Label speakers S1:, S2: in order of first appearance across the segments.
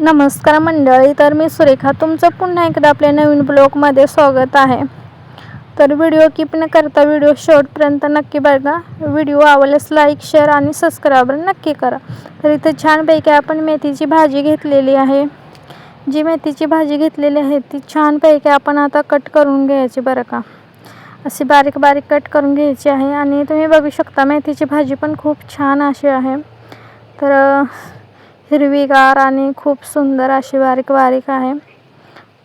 S1: नमस्कार मंडळी, तर मी सुरेखा तुमचं पुन्हा एकदा आपल्या नवीन ब्लॉगमध्ये स्वागत आहे. तर व्हिडिओ कीप न करता व्हिडिओ शेवटपर्यंत नक्की बघा. व्हिडिओ आवडल्यास लाईक, शेअर आणि सबस्क्राईब नक्की करा. तर इथे छानपैकी आपण मेथीची भाजी घेतलेली आहे. जी मेथीची भाजी घेतलेली आहे ती छानपैकी आपण आता कट करून घ्यायची बरं का. अशी बारीक बारीक कट करून घ्यायची आहे. आणि तुम्ही बघू शकता मेथीची भाजी पण खूप छान अशी आहे. तर हिरवीगार आणि खूप सुंदर अशी बारीक बारीक आहे.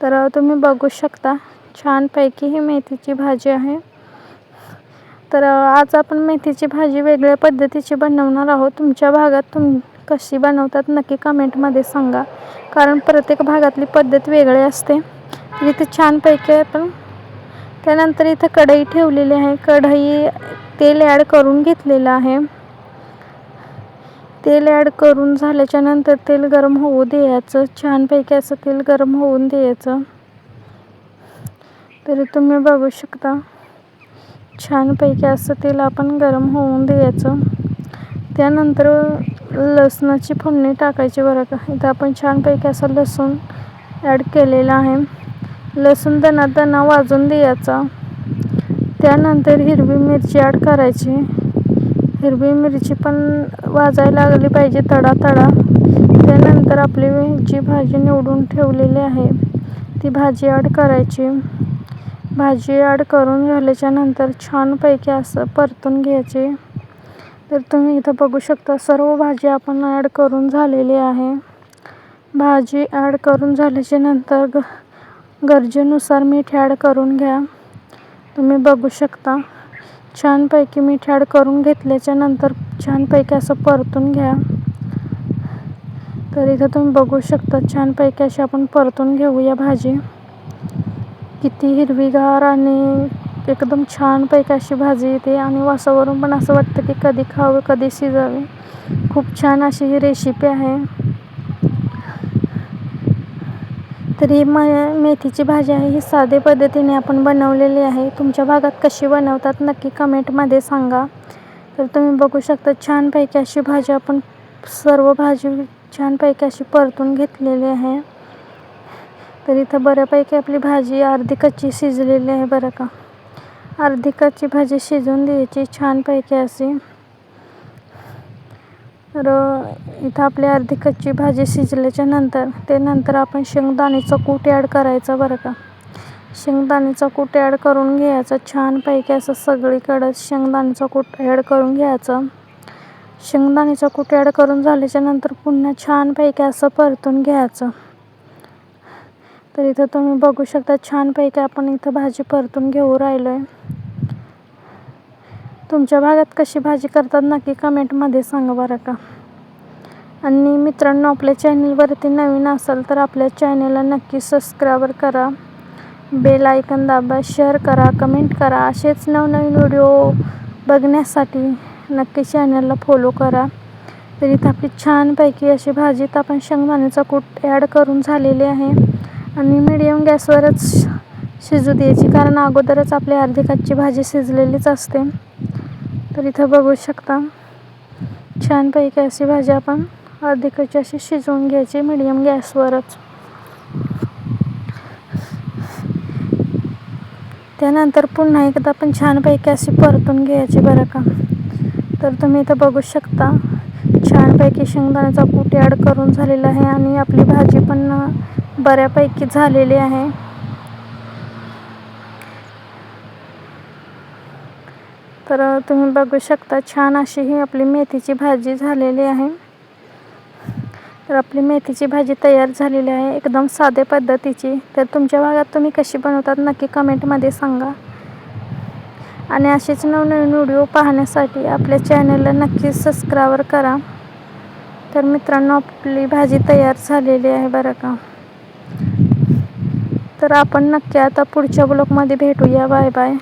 S1: तर तुम्ही बघू शकता छानपैकी ही मेथीची भाजी आहे. तर आज आपण मेथीची भाजी वेगळ्या पद्धतीची बनवणार आहोत. तुमच्या भागात कशी बनवतात नक्की कमेंटमध्ये सांगा, कारण प्रत्येक भागातली पद्धत वेगळी असते. तर इथे छानपैकी आपण त्यानंतर इथे कढई ठेवलेली आहे. कढई तेल ॲड करून घेतलेलं आहे. तेल ॲड करून झाल्याच्या नंतर तेल गरम होऊ द्यायचं. छानपैकी असं तेल गरम होऊन द्यायचं. तर तुम्ही बघू शकता छानपैकी असं तेल आपण गरम होऊन द्यायचं. त्यानंतर लसणाची फोडणी टाकायची बरं का. इथं आपण छानपैकी असं लसूण ॲड केलेलं आहे. लसूण दणा वाजून द्यायचा. त्यानंतर हिरवी मिरची ॲड करायची. हिरवी मिरची पण वाजायला लागली पाहिजे तडा. त्यानंतर आपली जी भाजी निवडून ठेवलेली आहे ती भाजी ॲड करायची. भाजी ॲड करून झाल्याच्या नंतर छानपैकी असं परतून घ्यायची. तर तुम्ही इथं बघू शकता सर्व भाजी आपण ॲड करून झालेली आहे. भाजी ॲड करून झाल्याच्या नंतर गरजेनुसार मीठ ॲड करून घ्या. तुम्ही बघू शकता छानपैकी मीठ ॲड करून घेतल्याच्या नंतर छानपैकी असं परतून घ्या. तर इथं तुम्ही बघू शकता छानपैकी अशी आपण परतून घेऊया भाजी. किती हिरवीगार आणि एकदम छानपैकी अशी भाजी येते आणि वासावरून पण असं वाटतं की कधी खावं कधी शिजावे. खूप छान अशी ही रेसिपी आहे. तर ही मेथीची भाजी आहे ही साध्या पद्धतीने आपण बनवलेली आहे. तुमच्या भागात कशी बनवतात नक्की कमेंटमध्ये सांगा. तर तुम्ही बघू शकता छानपैकी अशी भाजी आपण सर्व भाजी छानपैकी अशी परतून घेतलेली आहे. तर इथं बऱ्यापैकी आपली भाजी अर्धी कच्ची शिजलेली आहे बरं का. अर्धी कच्ची भाजी शिजवून द्यायची छानपैकी अशी. तर इथं आपली अर्धी कच्ची भाजी शिजल्याच्या नंतर आपण शेंगदाण्याचं कूट ॲड करायचं बरं का. शेंगदाण्याचं कूट ॲड करून घ्यायचं छानपैकी असं सगळीकडं शेंगदाण्याचं कूट ॲड करून घ्यायचं. शेंगदाण्याचं कूट ॲड करून झाल्याच्या नंतर पुन्हा छानपैकी असं परतून घ्यायचं. तर इथं तुम्ही बघू शकता छानपैकी आपण इथं भाजी परतून घेऊ राहिलो आहे. तुमच्या भागात कशी भाजी करतात नक्की कमेंटमध्ये सांगा बरं का. आणि मित्रांनो, आपल्या चॅनलवरती नवीन असाल तर आपल्या चॅनलला नक्की सबस्क्राईब करा, बेल आयकन दाबा, शेअर करा, कमेंट करा. असेच नवनवीन व्हिडिओ बघण्यासाठी नक्की चॅनलला फॉलो करा. तर इथं आपली छानपैकी अशी भाजीत आपण शेंगदाण्याचा कूट ॲड करून झालेली आहे. आणि मीडियम गॅसवरच शिजू द्यायची, कारण अगोदरच आपली अर्धी कच्ची भाजी शिजलेलीच असते. तर इथं बघू शकता छानपैकी अशी भाजी आपण अर्धी कच्ची अशी शिजवून घ्यायची मीडियम गॅसवरच. त्यानंतर पुन्हा एकदा आपण छानपैकी अशी परतून घ्यायची बरं का. तर तुम्ही इथं बघू शकता छानपैकी शेंगदाण्याचा कूट ॲड करून झालेला आहे आणि आपली भाजी पण बऱ्यापैकी झालेली आहे. तर तुम्ही बघू शकता छान अशी ही आपली मेथीची भाजी झालेली आहे. तर आपली मेथीची भाजी तयार झालेली आहे एकदम साध्या पद्धतीची. तर तुमच्या भागात तुम्ही कशी बनवतात नक्की कमेंटमध्ये सांगा. आणि असेच नवनवीन व्हिडिओ पाहण्यासाठी आपल्या चॅनलला नक्की सबस्क्राईब करा. तर मित्रांनो, आपली भाजी तयार झालेली आहे बरं का. तर आपण नक्की आता पुढच्या ब्लॉगमध्ये भेटूया. Bye bye.